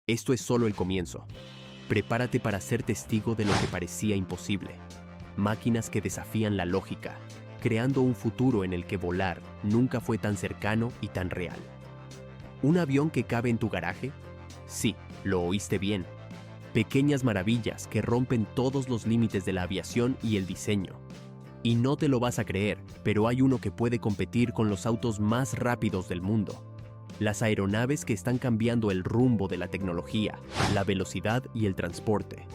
Esto es solo el comienzo. Prepárate para ser testigo de lo que parecía imposible. Máquinas que desafían la lógica, creando un futuro en el que volar nunca fue tan cercano y tan real. ¿Un avión que cabe en tu garaje? Sí, lo oíste bien. Pequeñas maravillas que rompen todos los límites de la aviación y el diseño. Y no te lo vas a creer, pero hay uno que puede competir con los autos más rápidos del mundo. Las aeronaves que están cambiando el rumbo de la tecnología, la velocidad y el transporte.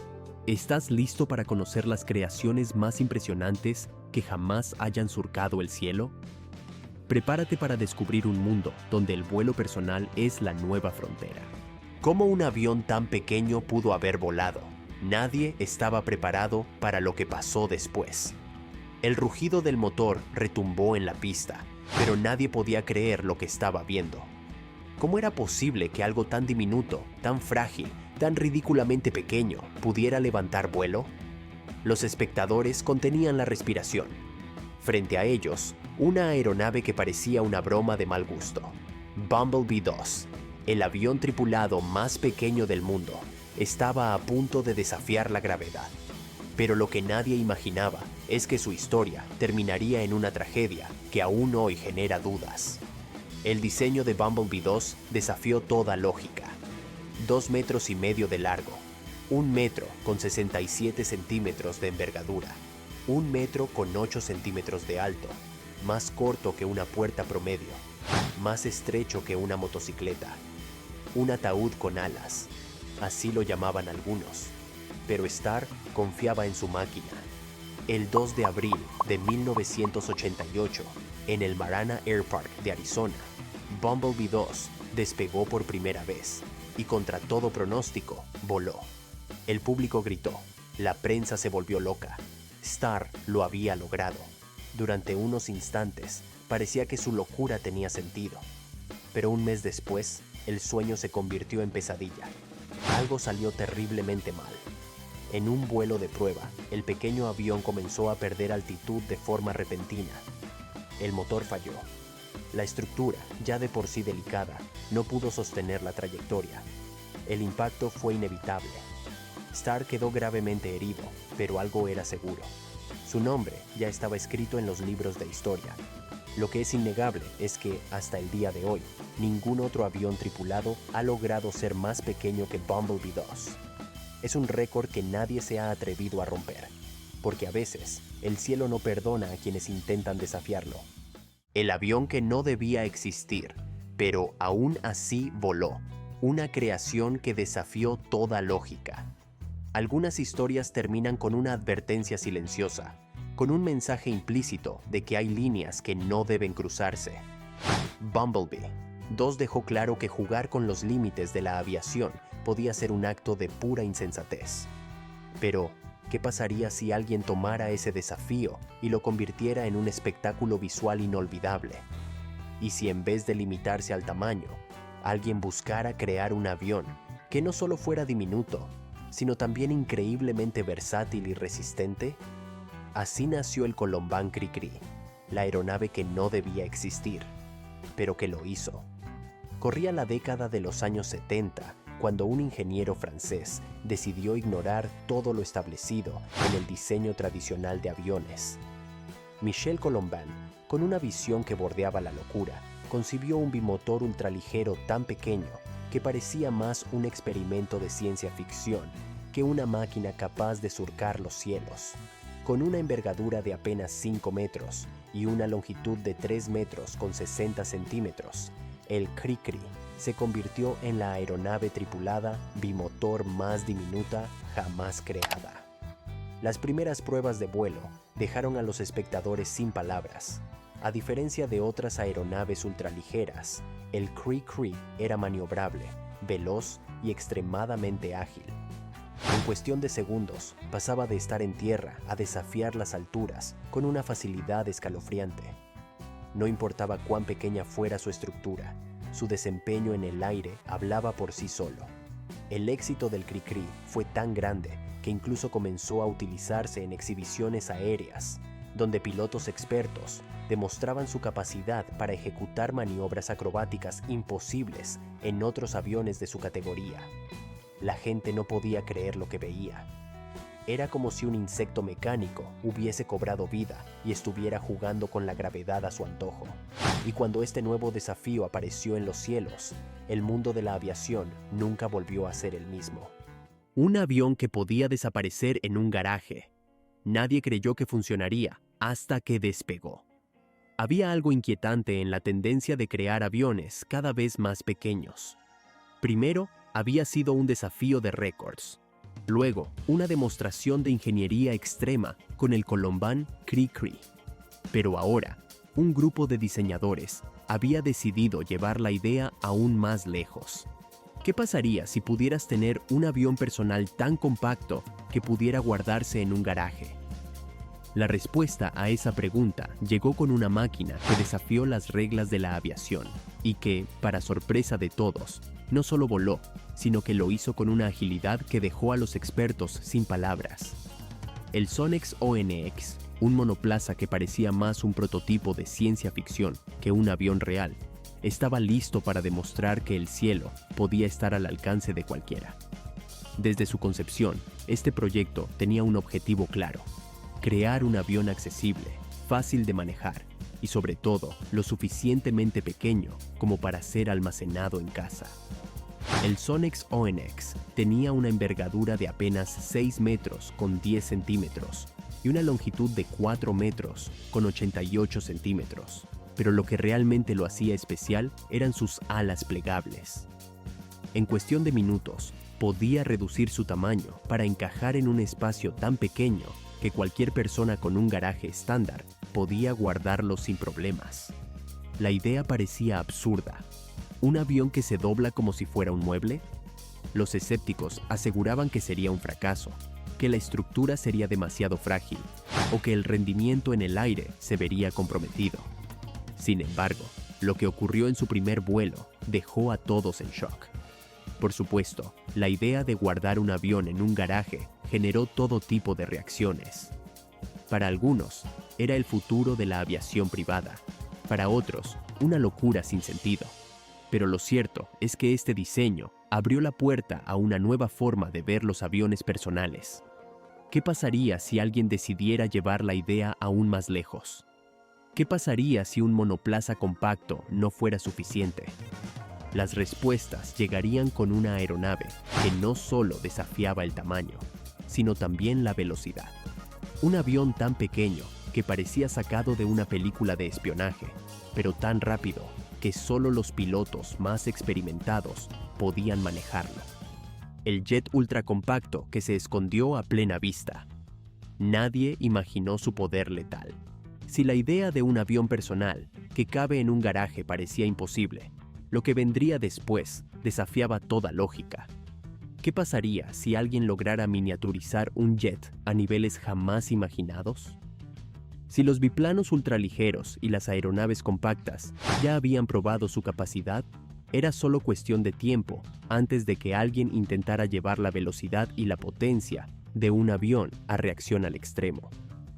¿Estás listo para conocer las creaciones más impresionantes que jamás hayan surcado el cielo? Prepárate para descubrir un mundo donde el vuelo personal es la nueva frontera. ¿Cómo un avión tan pequeño pudo haber volado? Nadie estaba preparado para lo que pasó después. El rugido del motor retumbó en la pista, pero nadie podía creer lo que estaba viendo. ¿Cómo era posible que algo tan diminuto, tan frágil, tan ridículamente pequeño pudiera levantar vuelo? Los espectadores contenían la respiración. Frente a ellos, una aeronave que parecía una broma de mal gusto. Bumblebee 2, el avión tripulado más pequeño del mundo, estaba a punto de desafiar la gravedad. Pero lo que nadie imaginaba es que su historia terminaría en una tragedia que aún hoy genera dudas. El diseño de Bumblebee 2 desafió toda lógica. 2,5 metros de largo, 1 metro con 67 centímetros de envergadura, 1 metro con 8 centímetros de alto, más corto que una puerta promedio, más estrecho que una motocicleta. Un ataúd con alas, así lo llamaban algunos. Pero Starr confiaba en su máquina. El 2 de abril de 1988, en el Marana Air Park de Arizona, Bumblebee 2 despegó por primera vez y contra todo pronóstico voló. El público gritó, la prensa se volvió loca. Starr lo había logrado. Durante unos instantes parecía que su locura tenía sentido. Pero un mes después, el sueño se convirtió en pesadilla. Algo salió terriblemente mal. En un vuelo de prueba, el pequeño avión comenzó a perder altitud de forma repentina. El motor falló. La estructura, ya de por sí delicada, no pudo sostener la trayectoria. El impacto fue inevitable. Starr quedó gravemente herido, pero algo era seguro. Su nombre ya estaba escrito en los libros de historia. Lo que es innegable es que, hasta el día de hoy, ningún otro avión tripulado ha logrado ser más pequeño que Bumblebee 2. Es un récord que nadie se ha atrevido a romper, porque a veces el cielo no perdona a quienes intentan desafiarlo. El avión que no debía existir, pero aún así voló, una creación que desafió toda lógica. Algunas historias terminan con una advertencia silenciosa, con un mensaje implícito de que hay líneas que no deben cruzarse. Bumblebee 2 dejó claro que jugar con los límites de la aviación podía ser un acto de pura insensatez. Pero, ¿qué pasaría si alguien tomara ese desafío y lo convirtiera en un espectáculo visual inolvidable? ¿Y si en vez de limitarse al tamaño, alguien buscara crear un avión que no solo fuera diminuto, sino también increíblemente versátil y resistente? Así nació el Colombán Cri-Cri, la aeronave que no debía existir, pero que lo hizo. Corría la década de los años 70, cuando un ingeniero francés decidió ignorar todo lo establecido en el diseño tradicional de aviones. Michel Colombin, con una visión que bordeaba la locura, concibió un bimotor ultraligero tan pequeño que parecía más un experimento de ciencia ficción que una máquina capaz de surcar los cielos. Con una envergadura de apenas 5 metros y una longitud de 3 metros con 60 centímetros, el Cri-Cri se convirtió en la aeronave tripulada bimotor más diminuta jamás creada. Las primeras pruebas de vuelo dejaron a los espectadores sin palabras. A diferencia de otras aeronaves ultraligeras, el Cri-Cri era maniobrable, veloz y extremadamente ágil. En cuestión de segundos, pasaba de estar en tierra a desafiar las alturas con una facilidad escalofriante. No importaba cuán pequeña fuera su estructura, su desempeño en el aire hablaba por sí solo. El éxito del Cri-Cri fue tan grande que incluso comenzó a utilizarse en exhibiciones aéreas, donde pilotos expertos demostraban su capacidad para ejecutar maniobras acrobáticas imposibles en otros aviones de su categoría. La gente no podía creer lo que veía. Era como si un insecto mecánico hubiese cobrado vida y estuviera jugando con la gravedad a su antojo. Y cuando este nuevo desafío apareció en los cielos, el mundo de la aviación nunca volvió a ser el mismo. Un avión que podía desaparecer en un garaje. Nadie creyó que funcionaría hasta que despegó. Había algo inquietante en la tendencia de crear aviones cada vez más pequeños. Primero, había sido un desafío de récords. Luego, una demostración de ingeniería extrema con el Columbine Cri-Cri. Pero ahora, un grupo de diseñadores había decidido llevar la idea aún más lejos. ¿Qué pasaría si pudieras tener un avión personal tan compacto que pudiera guardarse en un garaje? La respuesta a esa pregunta llegó con una máquina que desafió las reglas de la aviación y que, para sorpresa de todos, no solo voló, sino que lo hizo con una agilidad que dejó a los expertos sin palabras. El Sonex ONX, un monoplaza que parecía más un prototipo de ciencia ficción que un avión real, estaba listo para demostrar que el cielo podía estar al alcance de cualquiera. Desde su concepción, este proyecto tenía un objetivo claro: crear un avión accesible, fácil de manejar y sobre todo lo suficientemente pequeño como para ser almacenado en casa. El Sonex ONX tenía una envergadura de apenas 6 metros con 10 centímetros y una longitud de 4 metros con 88 centímetros. Pero lo que realmente lo hacía especial eran sus alas plegables. En cuestión de minutos, podía reducir su tamaño para encajar en un espacio tan pequeño que cualquier persona con un garaje estándar podía guardarlo sin problemas. La idea parecía absurda. ¿Un avión que se dobla como si fuera un mueble? Los escépticos aseguraban que sería un fracaso, que la estructura sería demasiado frágil o que el rendimiento en el aire se vería comprometido. Sin embargo, lo que ocurrió en su primer vuelo dejó a todos en shock. Por supuesto, la idea de guardar un avión en un garaje generó todo tipo de reacciones. Para algunos, era el futuro de la aviación privada. Para otros, una locura sin sentido. Pero lo cierto es que este diseño abrió la puerta a una nueva forma de ver los aviones personales. ¿Qué pasaría si alguien decidiera llevar la idea aún más lejos? ¿Qué pasaría si un monoplaza compacto no fuera suficiente? Las respuestas llegarían con una aeronave que no solo desafiaba el tamaño, sino también la velocidad. Un avión tan pequeño que parecía sacado de una película de espionaje, pero tan rápido que solo los pilotos más experimentados podían manejarlo. El jet ultracompacto que se escondió a plena vista. Nadie imaginó su poder letal. Si la idea de un avión personal que cabe en un garaje parecía imposible, lo que vendría después desafiaba toda lógica. ¿Qué pasaría si alguien lograra miniaturizar un jet a niveles jamás imaginados? Si los biplanos ultraligeros y las aeronaves compactas ya habían probado su capacidad, era solo cuestión de tiempo antes de que alguien intentara llevar la velocidad y la potencia de un avión a reacción al extremo.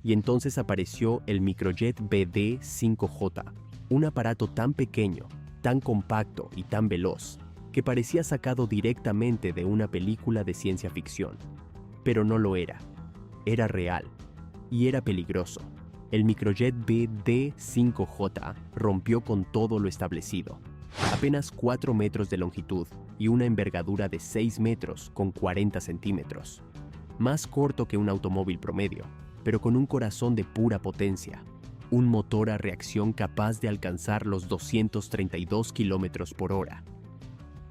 Y entonces apareció el Microjet BD-5J, un aparato tan pequeño, tan compacto y tan veloz, que parecía sacado directamente de una película de ciencia ficción. Pero no lo era. Era real. Y era peligroso. El Microjet BD-5J rompió con todo lo establecido. Apenas 4 metros de longitud y una envergadura de 6 metros con 40 centímetros. Más corto que un automóvil promedio, pero con un corazón de pura potencia. Un motor a reacción capaz de alcanzar los 232 kilómetros por hora.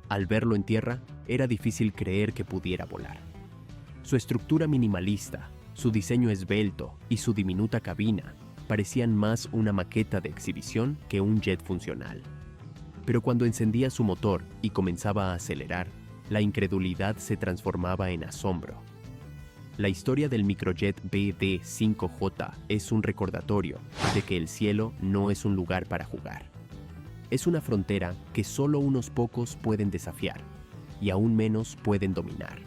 Al verlo en tierra, era difícil creer que pudiera volar. Su estructura minimalista, su diseño esbelto y su diminuta cabina parecían más una maqueta de exhibición que un jet funcional. Pero cuando encendía su motor y comenzaba a acelerar, la incredulidad se transformaba en asombro. La historia del Microjet BD-5J es un recordatorio de que el cielo no es un lugar para jugar. Es una frontera que solo unos pocos pueden desafiar y aún menos pueden dominar.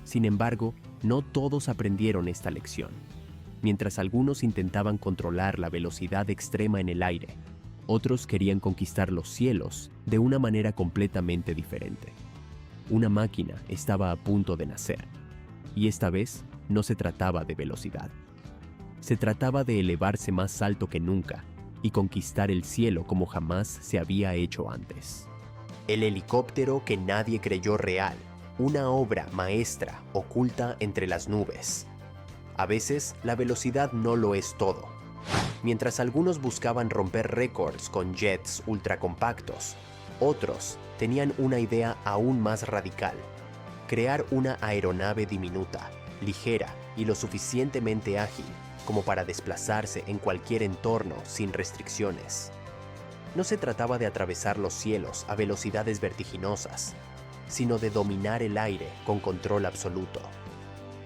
Sin embargo, no todos aprendieron esta lección. Mientras algunos intentaban controlar la velocidad extrema en el aire, otros querían conquistar los cielos de una manera completamente diferente. Una máquina estaba a punto de nacer. Y esta vez no se trataba de velocidad. Se trataba de elevarse más alto que nunca y conquistar el cielo como jamás se había hecho antes. El helicóptero que nadie creyó real, una obra maestra oculta entre las nubes. A veces, la velocidad no lo es todo. Mientras algunos buscaban romper récords con jets ultracompactos, otros tenían una idea aún más radical: crear una aeronave diminuta, ligera y lo suficientemente ágil como para desplazarse en cualquier entorno sin restricciones. No se trataba de atravesar los cielos a velocidades vertiginosas, sino de dominar el aire con control absoluto.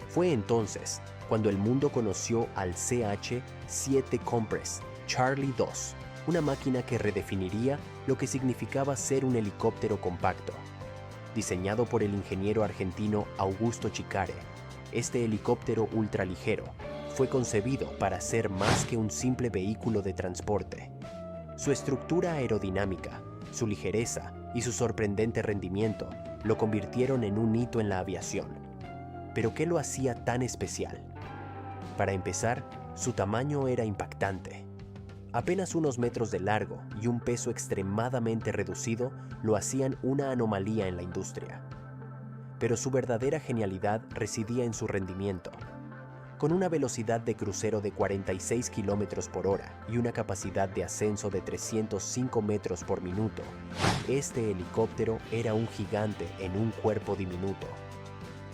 Fue entonces cuando el mundo conoció al CH-7 Compress Charlie 2, una máquina que redefiniría lo que significaba ser un helicóptero compacto. Diseñado por el ingeniero argentino Augusto Chicare, este helicóptero ultraligero fue concebido para ser más que un simple vehículo de transporte. Su estructura aerodinámica, su ligereza y su sorprendente rendimiento lo convirtieron en un hito en la aviación. ¿Pero qué lo hacía tan especial? Para empezar, su tamaño era impactante. Apenas unos metros de largo y un peso extremadamente reducido lo hacían una anomalía en la industria. Pero su verdadera genialidad residía en su rendimiento. Con una velocidad de crucero de 46 km por hora y una capacidad de ascenso de 305 metros por minuto, este helicóptero era un gigante en un cuerpo diminuto.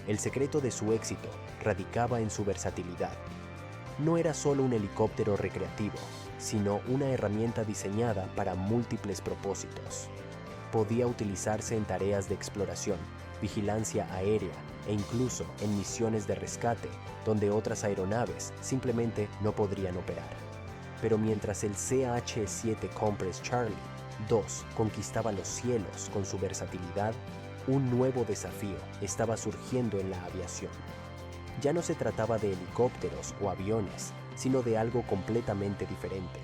El secreto de su éxito radicaba en su versatilidad. No era solo un helicóptero recreativo, sino una herramienta diseñada para múltiples propósitos. Podía utilizarse en tareas de exploración, vigilancia aérea e incluso en misiones de rescate, donde otras aeronaves simplemente no podrían operar. Pero mientras el CH-7 Compress Charlie 2 conquistaba los cielos con su versatilidad, un nuevo desafío estaba surgiendo en la aviación. Ya no se trataba de helicópteros o aviones, sino de algo completamente diferente.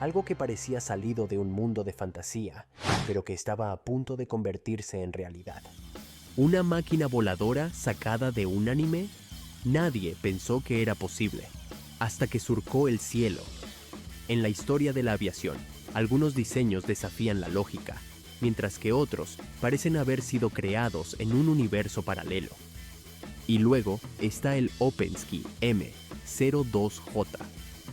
Algo que parecía salido de un mundo de fantasía, pero que estaba a punto de convertirse en realidad. ¿Una máquina voladora sacada de un anime? Nadie pensó que era posible, hasta que surcó el cielo. En la historia de la aviación, algunos diseños desafían la lógica, mientras que otros parecen haber sido creados en un universo paralelo. Y luego está el Opensky M02J,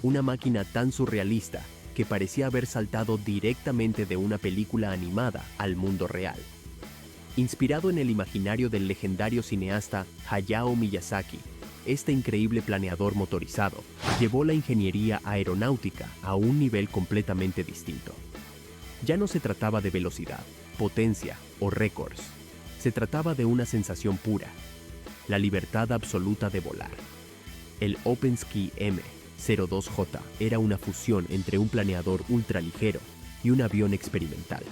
una máquina tan surrealista que parecía haber saltado directamente de una película animada al mundo real. Inspirado en el imaginario del legendario cineasta Hayao Miyazaki, este increíble planeador motorizado llevó la ingeniería aeronáutica a un nivel completamente distinto. Ya no se trataba de velocidad, potencia o récords. Se trataba de una sensación pura, la libertad absoluta de volar. El Opensky M02J era una fusión entre un planeador ultraligero y un avión experimental,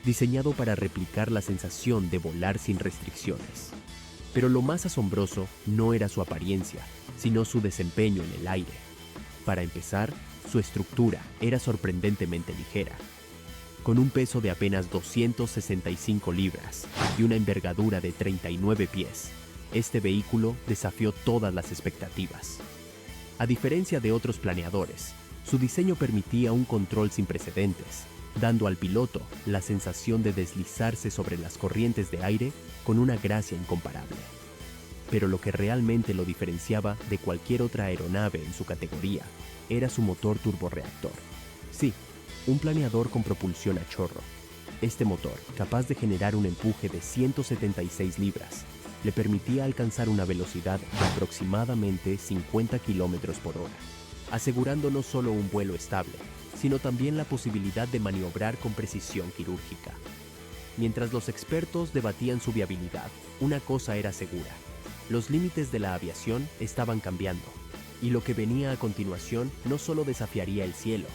diseñado para replicar la sensación de volar sin restricciones. Pero lo más asombroso no era su apariencia, sino su desempeño en el aire. Para empezar, su estructura era sorprendentemente ligera. Con un peso de apenas 265 libras y una envergadura de 39 pies, este vehículo desafió todas las expectativas. A diferencia de otros planeadores, su diseño permitía un control sin precedentes, dando al piloto la sensación de deslizarse sobre las corrientes de aire con una gracia incomparable. Pero lo que realmente lo diferenciaba de cualquier otra aeronave en su categoría era su motor turborreactor. Sí, un planeador con propulsión a chorro. Este motor, capaz de generar un empuje de 176 libras, le permitía alcanzar una velocidad de aproximadamente 50 km por hora, asegurando no solo un vuelo estable, sino también la posibilidad de maniobrar con precisión quirúrgica. Mientras los expertos debatían su viabilidad, una cosa era segura: los límites de la aviación estaban cambiando, y lo que venía a continuación no solo desafiaría el cielo,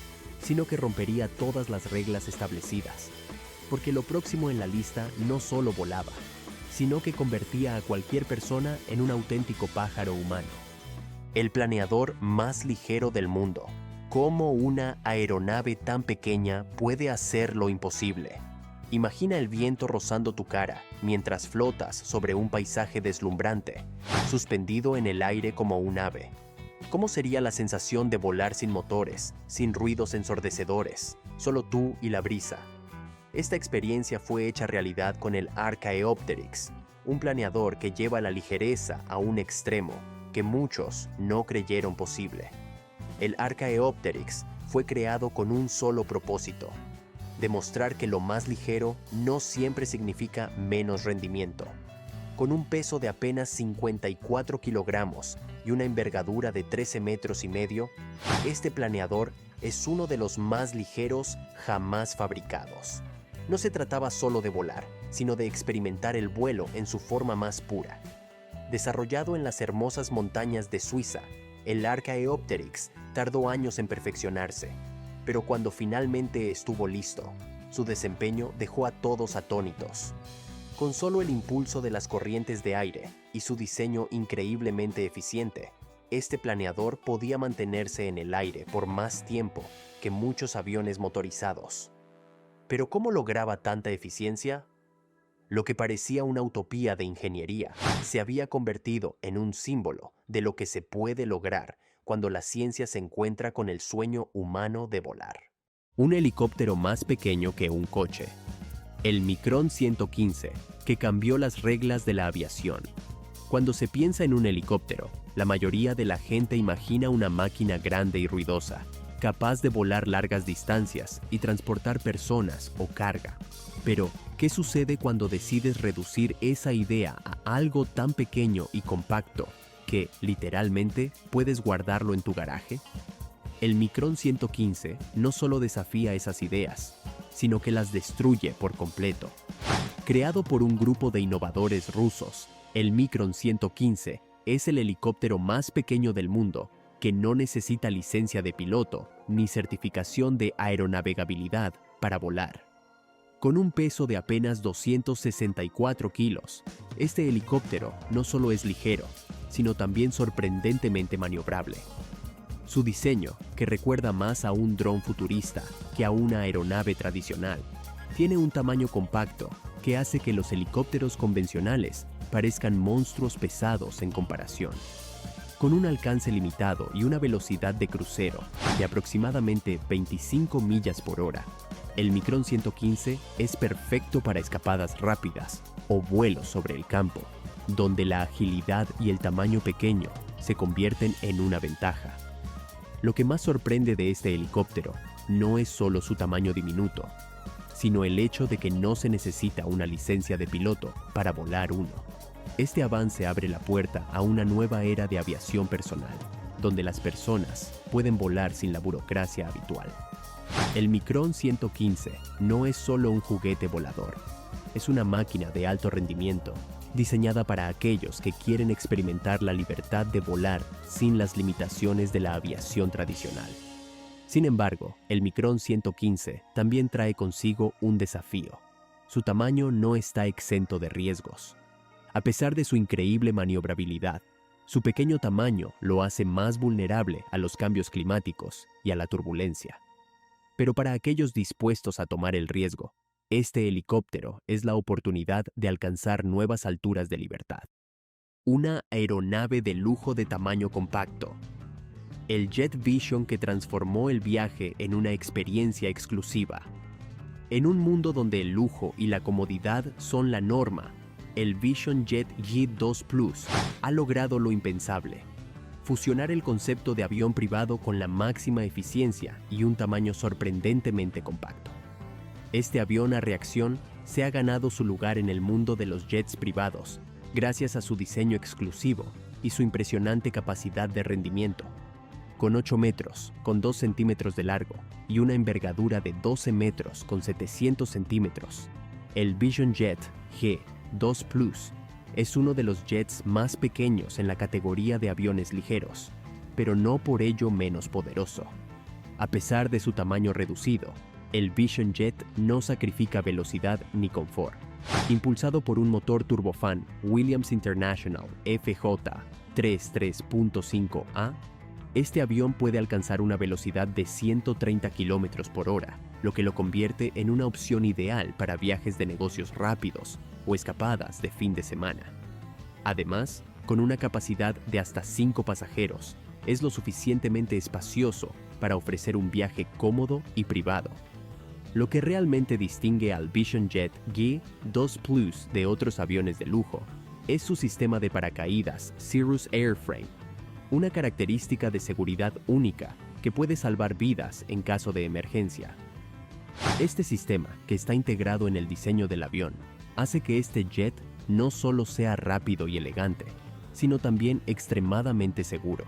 sino que rompería todas las reglas establecidas, porque lo próximo en la lista no solo volaba, sino que convertía a cualquier persona en un auténtico pájaro humano. El planeador más ligero del mundo. ¿Cómo una aeronave tan pequeña puede hacer lo imposible? Imagina el viento rozando tu cara mientras flotas sobre un paisaje deslumbrante, suspendido en el aire como un ave. ¿Cómo sería la sensación de volar sin motores, sin ruidos ensordecedores, solo tú y la brisa? Esta experiencia fue hecha realidad con el Archaeopteryx, un planeador que lleva la ligereza a un extremo que muchos no creyeron posible. El Archaeopteryx fue creado con un solo propósito: demostrar que lo más ligero no siempre significa menos rendimiento. Con un peso de apenas 54 kilogramos y una envergadura de 13 metros y medio, este planeador es uno de los más ligeros jamás fabricados. No se trataba solo de volar, sino de experimentar el vuelo en su forma más pura. Desarrollado en las hermosas montañas de Suiza, el Archaeopteryx tardó años en perfeccionarse, pero cuando finalmente estuvo listo, su desempeño dejó a todos atónitos. Con solo el impulso de las corrientes de aire y su diseño increíblemente eficiente, este planeador podía mantenerse en el aire por más tiempo que muchos aviones motorizados. ¿Pero cómo lograba tanta eficiencia? Lo que parecía una utopía de ingeniería se había convertido en un símbolo de lo que se puede lograr cuando la ciencia se encuentra con el sueño humano de volar. Un helicóptero más pequeño que un coche. El Micron 115, que cambió las reglas de la aviación. Cuando se piensa en un helicóptero, la mayoría de la gente imagina una máquina grande y ruidosa, capaz de volar largas distancias y transportar personas o carga. Pero, ¿qué sucede cuando decides reducir esa idea a algo tan pequeño y compacto que, literalmente, puedes guardarlo en tu garaje? El Micron 115 no solo desafía esas ideas, sino que las destruye por completo. Creado por un grupo de innovadores rusos, el Micron 115 es el helicóptero más pequeño del mundo que no necesita licencia de piloto ni certificación de aeronavegabilidad para volar. Con un peso de apenas 264 kilos, este helicóptero no solo es ligero, sino también sorprendentemente maniobrable. Su diseño, que recuerda más a un dron futurista que a una aeronave tradicional, tiene un tamaño compacto que hace que los helicópteros convencionales parezcan monstruos pesados en comparación. Con un alcance limitado y una velocidad de crucero de aproximadamente 25 millas por hora, el Micron 115 es perfecto para escapadas rápidas o vuelos sobre el campo, donde la agilidad y el tamaño pequeño se convierten en una ventaja. Lo que más sorprende de este helicóptero no es solo su tamaño diminuto, sino el hecho de que no se necesita una licencia de piloto para volar uno. Este avance abre la puerta a una nueva era de aviación personal, donde las personas pueden volar sin la burocracia habitual. El Micron 115 no es solo un juguete volador, es una máquina de alto rendimiento, diseñada para aquellos que quieren experimentar la libertad de volar sin las limitaciones de la aviación tradicional. Sin embargo, el Micron 115 también trae consigo un desafío. Su tamaño no está exento de riesgos. A pesar de su increíble maniobrabilidad, su pequeño tamaño lo hace más vulnerable a los cambios climáticos y a la turbulencia. Pero para aquellos dispuestos a tomar el riesgo, este helicóptero es la oportunidad de alcanzar nuevas alturas de libertad. Una aeronave de lujo de tamaño compacto. El Jet Vision que transformó el viaje en una experiencia exclusiva. En un mundo donde el lujo y la comodidad son la norma, el Vision Jet G2 Plus ha logrado lo impensable: fusionar el concepto de avión privado con la máxima eficiencia y un tamaño sorprendentemente compacto. Este avión a reacción se ha ganado su lugar en el mundo de los jets privados gracias a su diseño exclusivo y su impresionante capacidad de rendimiento. Con 8 metros, con 2 centímetros de largo y una envergadura de 12 metros con 700 centímetros, el Vision Jet G2 Plus es uno de los jets más pequeños en la categoría de aviones ligeros, pero no por ello menos poderoso. A pesar de su tamaño reducido, el Vision Jet no sacrifica velocidad ni confort. Impulsado por un motor turbofan Williams International FJ33.5A, este avión puede alcanzar una velocidad de 130 km por hora lo que lo convierte en una opción ideal para viajes de negocios rápidos o escapadas de fin de semana. Además, con una capacidad de hasta 5 pasajeros, es lo suficientemente espacioso para ofrecer un viaje cómodo y privado. Lo que realmente distingue al Vision Jet G2 Plus de otros aviones de lujo es su sistema de paracaídas Cirrus Airframe, una característica de seguridad única que puede salvar vidas en caso de emergencia. Este sistema, que está integrado en el diseño del avión, hace que este jet no solo sea rápido y elegante, sino también extremadamente seguro.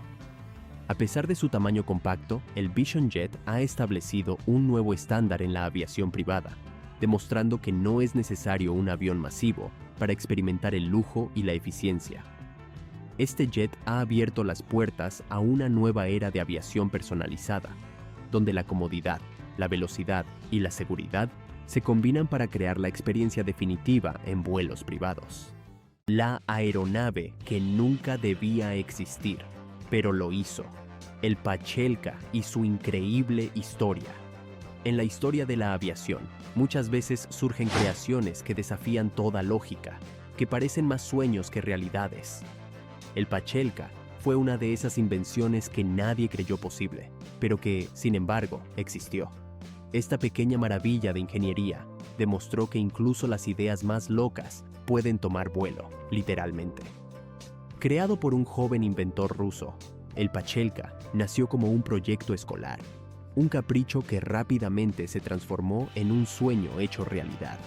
A pesar de su tamaño compacto, el Vision Jet ha establecido un nuevo estándar en la aviación privada, demostrando que no es necesario un avión masivo para experimentar el lujo y la eficiencia. Este jet ha abierto las puertas a una nueva era de aviación personalizada, donde la comodidad, la velocidad y la seguridad se combinan para crear la experiencia definitiva en vuelos privados. La aeronave que nunca debía existir, pero lo hizo. El Pachelka y su increíble historia. En la historia de la aviación, muchas veces surgen creaciones que desafían toda lógica, que parecen más sueños que realidades. El Pachelka fue una de esas invenciones que nadie creyó posible, pero que, sin embargo, existió. Esta pequeña maravilla de ingeniería demostró que incluso las ideas más locas pueden tomar vuelo, literalmente. Creado por un joven inventor ruso, el Pachelka nació como un proyecto escolar, un capricho que rápidamente se transformó en un sueño hecho realidad.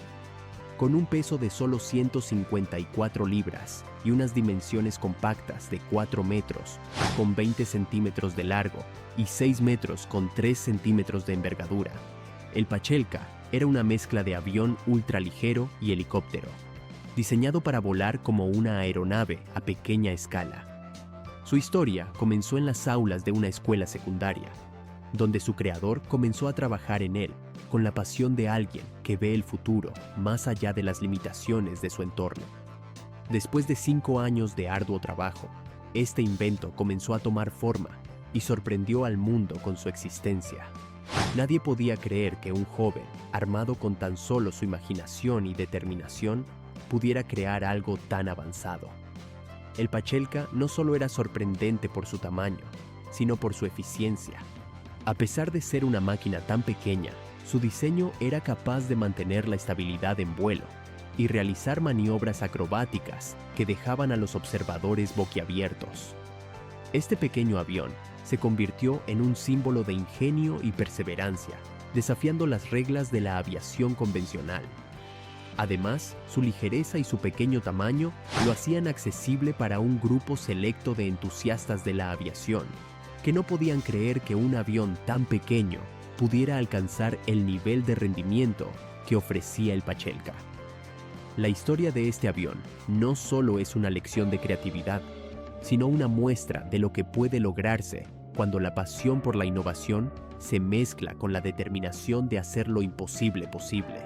Con un peso de solo 154 libras y unas dimensiones compactas de 4 metros, con 20 centímetros de largo y 6 metros con 3 centímetros de envergadura, el Pachelka era una mezcla de avión ultraligero y helicóptero, diseñado para volar como una aeronave a pequeña escala. Su historia comenzó en las aulas de una escuela secundaria, donde su creador comenzó a trabajar en él con la pasión de alguien que ve el futuro más allá de las limitaciones de su entorno. Después de 5 años de arduo trabajo, este invento comenzó a tomar forma y sorprendió al mundo con su existencia. Nadie podía creer que un joven, armado con tan solo su imaginación y determinación, pudiera crear algo tan avanzado. El Pachelka no solo era sorprendente por su tamaño, sino por su eficiencia. A pesar de ser una máquina tan pequeña, su diseño era capaz de mantener la estabilidad en vuelo y realizar maniobras acrobáticas que dejaban a los observadores boquiabiertos. Este pequeño avión se convirtió en un símbolo de ingenio y perseverancia, desafiando las reglas de la aviación convencional. Además, su ligereza y su pequeño tamaño lo hacían accesible para un grupo selecto de entusiastas de la aviación, que no podían creer que un avión tan pequeño pudiera alcanzar el nivel de rendimiento que ofrecía el Pachelka. La historia de este avión no solo es una lección de creatividad, sino una muestra de lo que puede lograrse cuando la pasión por la innovación se mezcla con la determinación de hacer lo imposible posible.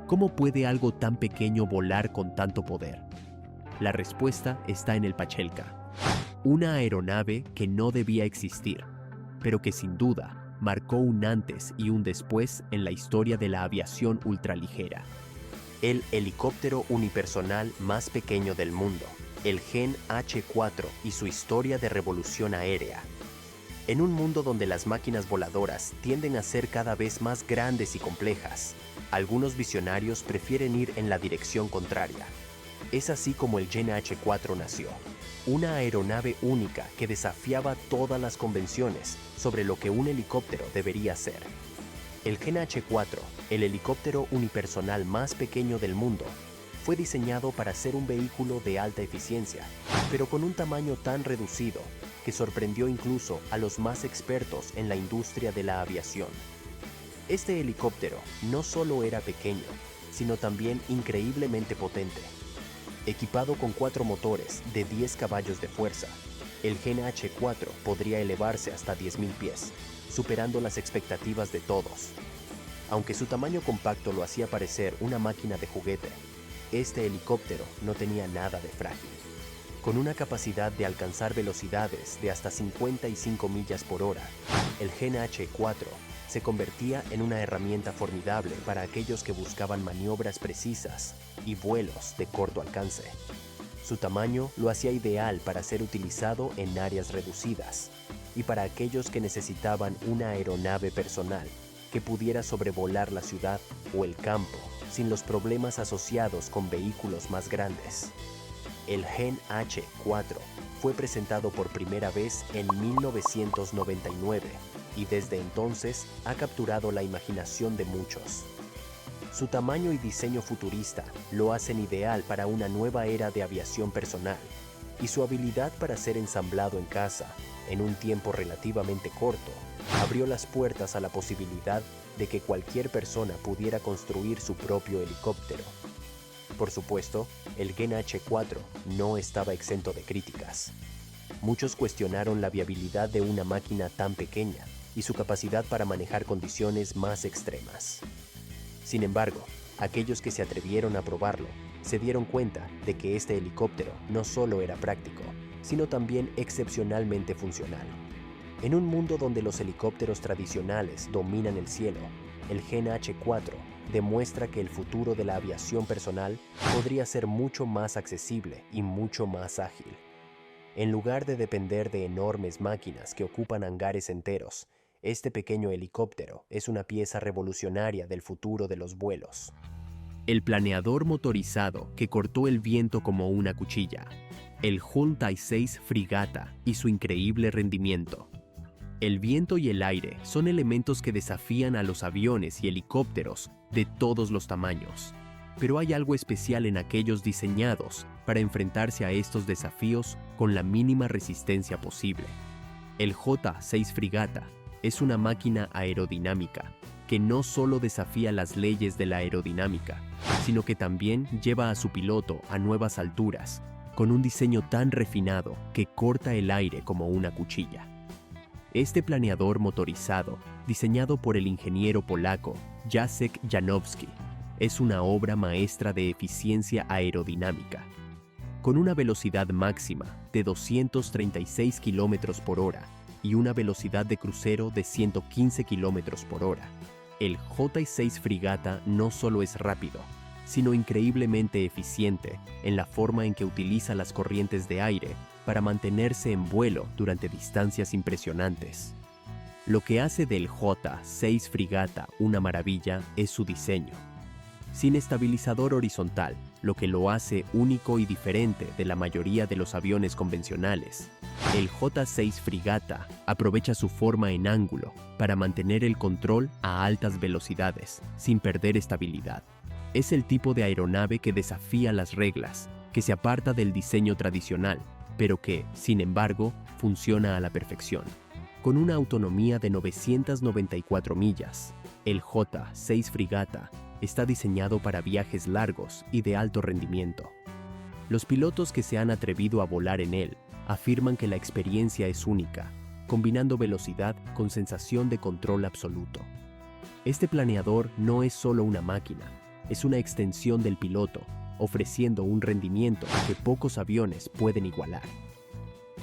¿Cómo puede algo tan pequeño volar con tanto poder? La respuesta está en el Pachelka, una aeronave que no debía existir, pero que sin duda marcó un antes y un después en la historia de la aviación ultraligera. El helicóptero unipersonal más pequeño del mundo, el Gen H4 y su historia de revolución aérea. En un mundo donde las máquinas voladoras tienden a ser cada vez más grandes y complejas, algunos visionarios prefieren ir en la dirección contraria. Es así como el Gen H4 nació, una aeronave única que desafiaba todas las convenciones sobre lo que un helicóptero debería ser. El Gen H4, el helicóptero unipersonal más pequeño del mundo, fue diseñado para ser un vehículo de alta eficiencia, pero con un tamaño tan reducido que sorprendió incluso a los más expertos en la industria de la aviación. Este helicóptero no solo era pequeño, sino también increíblemente potente. Equipado con 4 motores de 10 caballos de fuerza, el Gen H4 podría elevarse hasta 10.000 pies, superando las expectativas de todos. Aunque su tamaño compacto lo hacía parecer una máquina de juguete, este helicóptero no tenía nada de frágil. Con una capacidad de alcanzar velocidades de hasta 55 millas por hora, el Gen H4 se convertía en una herramienta formidable para aquellos que buscaban maniobras precisas y vuelos de corto alcance. Su tamaño lo hacía ideal para ser utilizado en áreas reducidas y para aquellos que necesitaban una aeronave personal que pudiera sobrevolar la ciudad o el campo sin los problemas asociados con vehículos más grandes. El Gen H-4 fue presentado por primera vez en 1999 y desde entonces ha capturado la imaginación de muchos. Su tamaño y diseño futurista lo hacen ideal para una nueva era de aviación personal, y su habilidad para ser ensamblado en casa en un tiempo relativamente corto abrió las puertas a la posibilidad de que cualquier persona pudiera construir su propio helicóptero. Por supuesto, el Gen H-4 no estaba exento de críticas. Muchos cuestionaron la viabilidad de una máquina tan pequeña y su capacidad para manejar condiciones más extremas. Sin embargo, aquellos que se atrevieron a probarlo se dieron cuenta de que este helicóptero no solo era práctico, sino también excepcionalmente funcional. En un mundo donde los helicópteros tradicionales dominan el cielo, el Gen H-4 demuestra que el futuro de la aviación personal podría ser mucho más accesible y mucho más ágil. En lugar de depender de enormes máquinas que ocupan hangares enteros, este pequeño helicóptero es una pieza revolucionaria del futuro de los vuelos. El planeador motorizado que cortó el viento como una cuchilla. El Hull TIE 6 Frigata y su increíble rendimiento. El viento y el aire son elementos que desafían a los aviones y helicópteros de todos los tamaños. Pero hay algo especial en aquellos diseñados para enfrentarse a estos desafíos con la mínima resistencia posible. El J-6 Frigata es una máquina aerodinámica que no solo desafía las leyes de la aerodinámica, sino que también lleva a su piloto a nuevas alturas, con un diseño tan refinado que corta el aire como una cuchilla. Este planeador motorizado, diseñado por el ingeniero polaco Jacek Janowski, es una obra maestra de eficiencia aerodinámica. Con una velocidad máxima de 236 km por hora y una velocidad de crucero de 115 km por hora, el J-6 Frigata no solo es rápido, sino increíblemente eficiente en la forma en que utiliza las corrientes de aire para mantenerse en vuelo durante distancias impresionantes. Lo que hace del J-6 Frigata una maravilla es su diseño. Sin estabilizador horizontal, lo que lo hace único y diferente de la mayoría de los aviones convencionales, el J-6 Frigata aprovecha su forma en ángulo para mantener el control a altas velocidades, sin perder estabilidad. Es el tipo de aeronave que desafía las reglas, que se aparta del diseño tradicional, pero que, sin embargo, funciona a la perfección. Con una autonomía de 994 millas, el J-6 Frigata está diseñado para viajes largos y de alto rendimiento. Los pilotos que se han atrevido a volar en él afirman que la experiencia es única, combinando velocidad con sensación de control absoluto. Este planeador no es solo una máquina, es una extensión del piloto, ofreciendo un rendimiento que pocos aviones pueden igualar.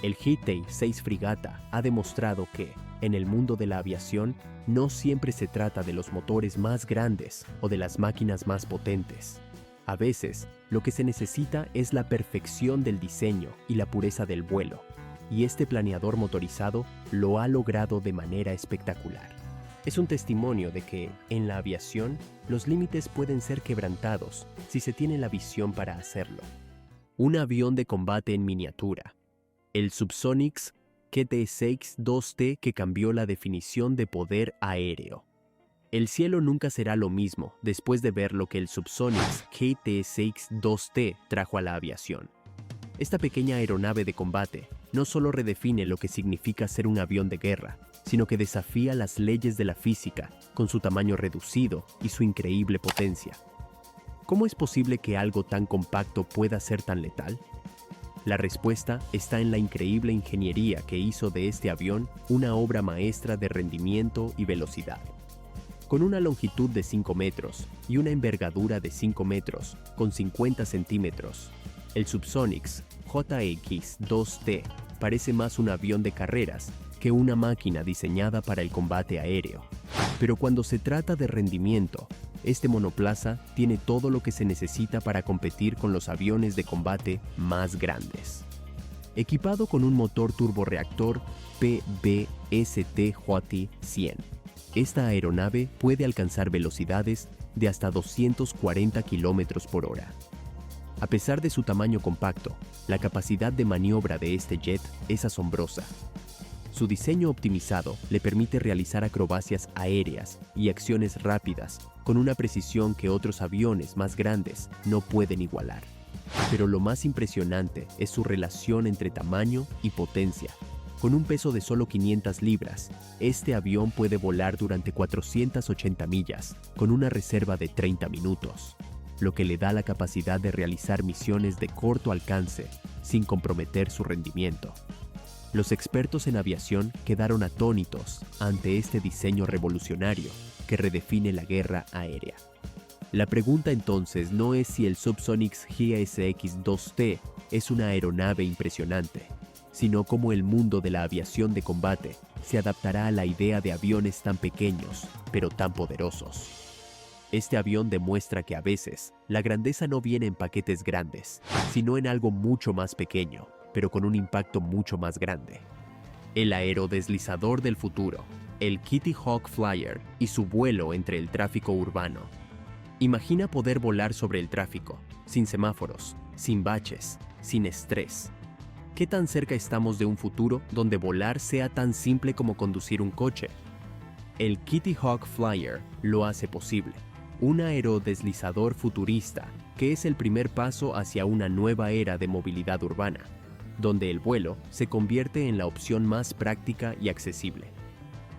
El J-6 Frigata ha demostrado que, en el mundo de la aviación, no siempre se trata de los motores más grandes o de las máquinas más potentes. A veces, lo que se necesita es la perfección del diseño y la pureza del vuelo, y este planeador motorizado lo ha logrado de manera espectacular. Es un testimonio de que, en la aviación, los límites pueden ser quebrantados si se tiene la visión para hacerlo. Un avión de combate en miniatura. El Subsonics GT6-2T que cambió la definición de poder aéreo. El cielo nunca será lo mismo después de ver lo que el Subsonics GT6-2T trajo a la aviación. Esta pequeña aeronave de combate no solo redefine lo que significa ser un avión de guerra, sino que desafía las leyes de la física con su tamaño reducido y su increíble potencia. ¿Cómo es posible que algo tan compacto pueda ser tan letal? La respuesta está en la increíble ingeniería que hizo de este avión una obra maestra de rendimiento y velocidad. Con una longitud de 5 metros y una envergadura de 5 metros con 50 centímetros, el Subsonics JX-2T parece más un avión de carreras que una máquina diseñada para el combate aéreo. Pero cuando se trata de rendimiento, este monoplaza tiene todo lo que se necesita para competir con los aviones de combate más grandes. Equipado con un motor turborreactor PBST-JT-100, esta aeronave puede alcanzar velocidades de hasta 240 km por hora. A pesar de su tamaño compacto, la capacidad de maniobra de este jet es asombrosa. Su diseño optimizado le permite realizar acrobacias aéreas y acciones rápidas con una precisión que otros aviones más grandes no pueden igualar. Pero lo más impresionante es su relación entre tamaño y potencia. Con un peso de solo 500 libras, este avión puede volar durante 480 millas con una reserva de 30 minutos, lo que le da la capacidad de realizar misiones de corto alcance sin comprometer su rendimiento. Los expertos en aviación quedaron atónitos ante este diseño revolucionario que redefine la guerra aérea. La pregunta entonces no es si el Subsonics GSX-2T es una aeronave impresionante, sino cómo el mundo de la aviación de combate se adaptará a la idea de aviones tan pequeños, pero tan poderosos. Este avión demuestra que a veces la grandeza no viene en paquetes grandes, sino en algo mucho más pequeño, pero con un impacto mucho más grande. El aerodeslizador del futuro, el Kitty Hawk Flyer y su vuelo entre el tráfico urbano. Imagina poder volar sobre el tráfico, sin semáforos, sin baches, sin estrés. ¿Qué tan cerca estamos de un futuro donde volar sea tan simple como conducir un coche? El Kitty Hawk Flyer lo hace posible. Un aerodeslizador futurista que es el primer paso hacia una nueva era de movilidad urbana, donde el vuelo se convierte en la opción más práctica y accesible.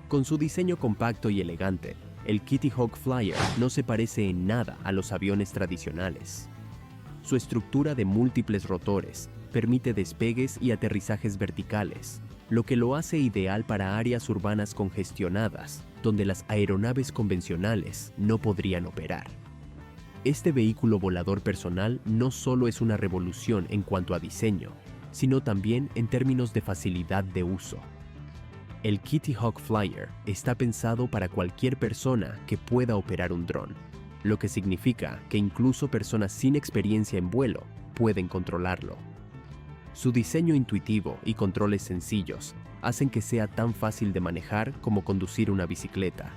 Con su diseño compacto y elegante, el Kitty Hawk Flyer no se parece en nada a los aviones tradicionales. Su estructura de múltiples rotores permite despegues y aterrizajes verticales, lo que lo hace ideal para áreas urbanas congestionadas, donde las aeronaves convencionales no podrían operar. Este vehículo volador personal no solo es una revolución en cuanto a diseño, sino también en términos de facilidad de uso. El Kitty Hawk Flyer está pensado para cualquier persona que pueda operar un dron, lo que significa que incluso personas sin experiencia en vuelo pueden controlarlo. Su diseño intuitivo y controles sencillos hacen que sea tan fácil de manejar como conducir una bicicleta.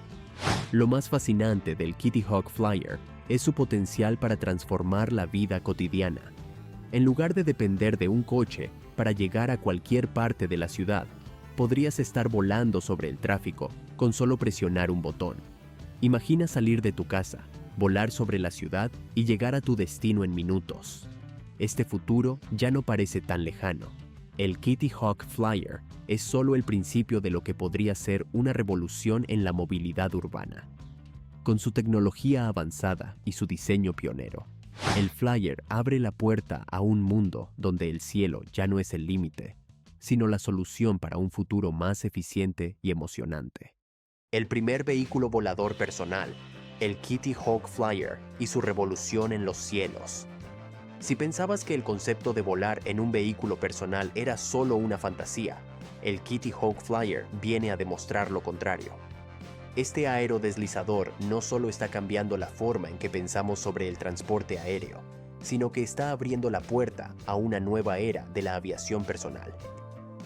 Lo más fascinante del Kitty Hawk Flyer es su potencial para transformar la vida cotidiana. En lugar de depender de un coche para llegar a cualquier parte de la ciudad, podrías estar volando sobre el tráfico con solo presionar un botón. Imagina salir de tu casa, volar sobre la ciudad y llegar a tu destino en minutos. Este futuro ya no parece tan lejano. El Kitty Hawk Flyer es solo el principio de lo que podría ser una revolución en la movilidad urbana. Con su tecnología avanzada y su diseño pionero, el Flyer abre la puerta a un mundo donde el cielo ya no es el límite, sino la solución para un futuro más eficiente y emocionante. El primer vehículo volador personal, el Kitty Hawk Flyer y su revolución en los cielos. Si pensabas que el concepto de volar en un vehículo personal era solo una fantasía, el Kitty Hawk Flyer viene a demostrar lo contrario. Este aerodeslizador no solo está cambiando la forma en que pensamos sobre el transporte aéreo, sino que está abriendo la puerta a una nueva era de la aviación personal.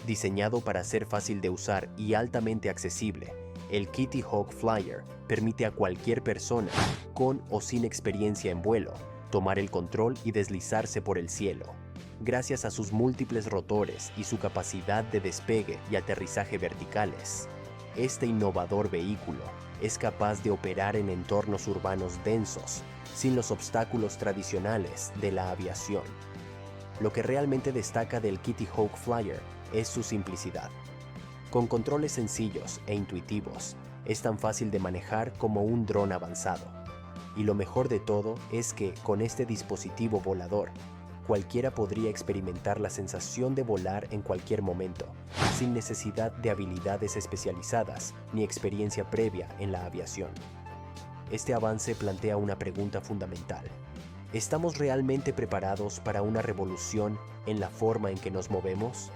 Diseñado para ser fácil de usar y altamente accesible, el Kitty Hawk Flyer permite a cualquier persona, con o sin experiencia en vuelo, tomar el control y deslizarse por el cielo. Gracias a sus múltiples rotores y su capacidad de despegue y aterrizaje verticales, este innovador vehículo es capaz de operar en entornos urbanos densos, sin los obstáculos tradicionales de la aviación. Lo que realmente destaca del Kitty Hawk Flyer es su simplicidad. Con controles sencillos e intuitivos, es tan fácil de manejar como un dron avanzado. Y lo mejor de todo es que, con este dispositivo volador, cualquiera podría experimentar la sensación de volar en cualquier momento, sin necesidad de habilidades especializadas ni experiencia previa en la aviación. Este avance plantea una pregunta fundamental. ¿Estamos realmente preparados para una revolución en la forma en que nos movemos?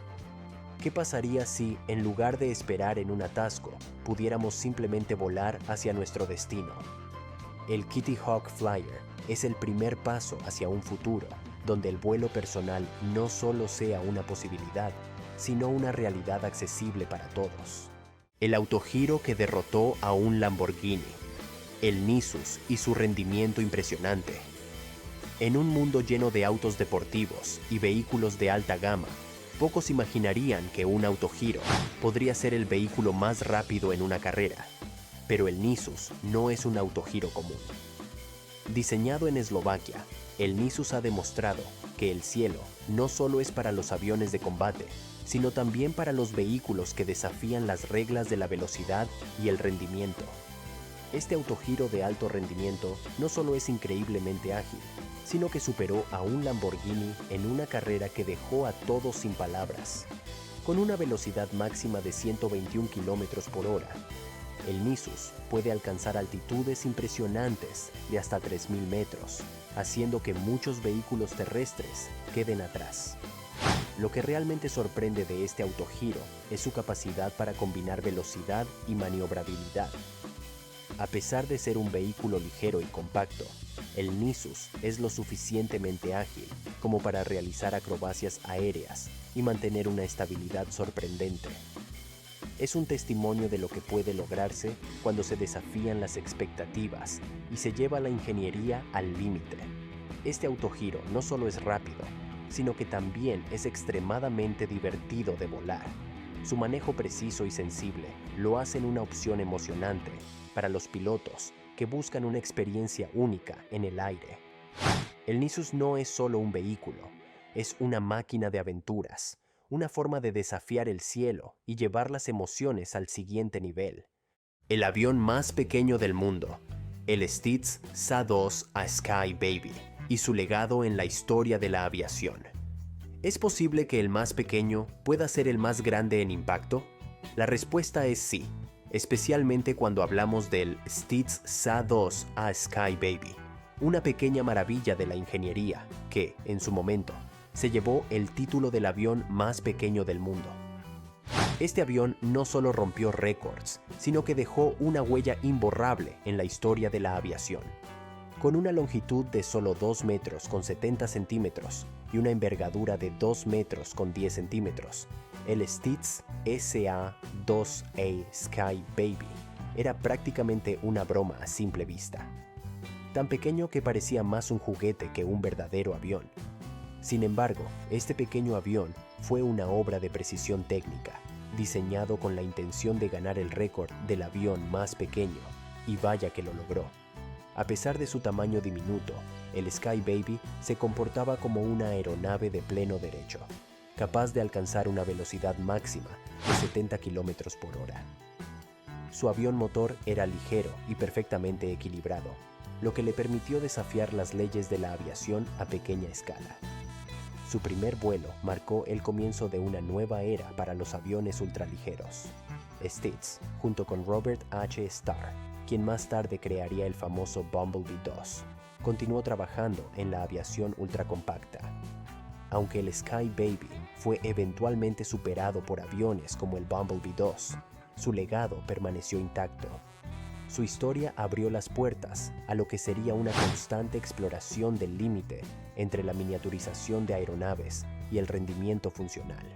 ¿Qué pasaría si, en lugar de esperar en un atasco, pudiéramos simplemente volar hacia nuestro destino? El Kitty Hawk Flyer es el primer paso hacia un futuro donde el vuelo personal no solo sea una posibilidad, sino una realidad accesible para todos. El autogiro que derrotó a un Lamborghini, el Nisus y su rendimiento impresionante. En un mundo lleno de autos deportivos y vehículos de alta gama, pocos imaginarían que un autogiro podría ser el vehículo más rápido en una carrera, pero el Nisus no es un autogiro común. Diseñado en Eslovaquia, el Nisus ha demostrado que el cielo no solo es para los aviones de combate, sino también para los vehículos que desafían las reglas de la velocidad y el rendimiento. Este autogiro de alto rendimiento no solo es increíblemente ágil, sino que superó a un Lamborghini en una carrera que dejó a todos sin palabras. Con una velocidad máxima de 121 km por hora, el Nisus puede alcanzar altitudes impresionantes de hasta 3.000 metros, haciendo que muchos vehículos terrestres queden atrás. Lo que realmente sorprende de este autogiro es su capacidad para combinar velocidad y maniobrabilidad. A pesar de ser un vehículo ligero y compacto, el Nisus es lo suficientemente ágil como para realizar acrobacias aéreas y mantener una estabilidad sorprendente. Es un testimonio de lo que puede lograrse cuando se desafían las expectativas y se lleva la ingeniería al límite. Este autogiro no solo es rápido, sino que también es extremadamente divertido de volar. Su manejo preciso y sensible lo hacen una opción emocionante para los pilotos que buscan una experiencia única en el aire. El Nisus no es solo un vehículo, es una máquina de aventuras, una forma de desafiar el cielo y llevar las emociones al siguiente nivel. El avión más pequeño del mundo, el Stiz Sa-2 a Sky Baby, y su legado en la historia de la aviación. ¿Es posible que el más pequeño pueda ser el más grande en impacto? La respuesta es sí, especialmente cuando hablamos del Stiz Sa-2 a Sky Baby, una pequeña maravilla de la ingeniería que, en su momento, se llevó el título del avión más pequeño del mundo. Este avión no solo rompió récords, sino que dejó una huella imborrable en la historia de la aviación. Con una longitud de solo 2 metros con 70 centímetros y una envergadura de 2 metros con 10 centímetros, el Stiz SA-2A Sky Baby era prácticamente una broma a simple vista. Tan pequeño que parecía más un juguete que un verdadero avión. Sin embargo, este pequeño avión fue una obra de precisión técnica, diseñado con la intención de ganar el récord del avión más pequeño, y vaya que lo logró. A pesar de su tamaño diminuto, el Sky Baby se comportaba como una aeronave de pleno derecho, capaz de alcanzar una velocidad máxima de 70 km por hora. Su avión motor era ligero y perfectamente equilibrado, lo que le permitió desafiar las leyes de la aviación a pequeña escala. Su primer vuelo marcó el comienzo de una nueva era para los aviones ultraligeros. Stiz, junto con Robert H. Starr, quien más tarde crearía el famoso Bumblebee 2, continuó trabajando en la aviación ultracompacta. Aunque el Sky Baby fue eventualmente superado por aviones como el Bumblebee 2, su legado permaneció intacto. Su historia abrió las puertas a lo que sería una constante exploración del límite entre la miniaturización de aeronaves y el rendimiento funcional.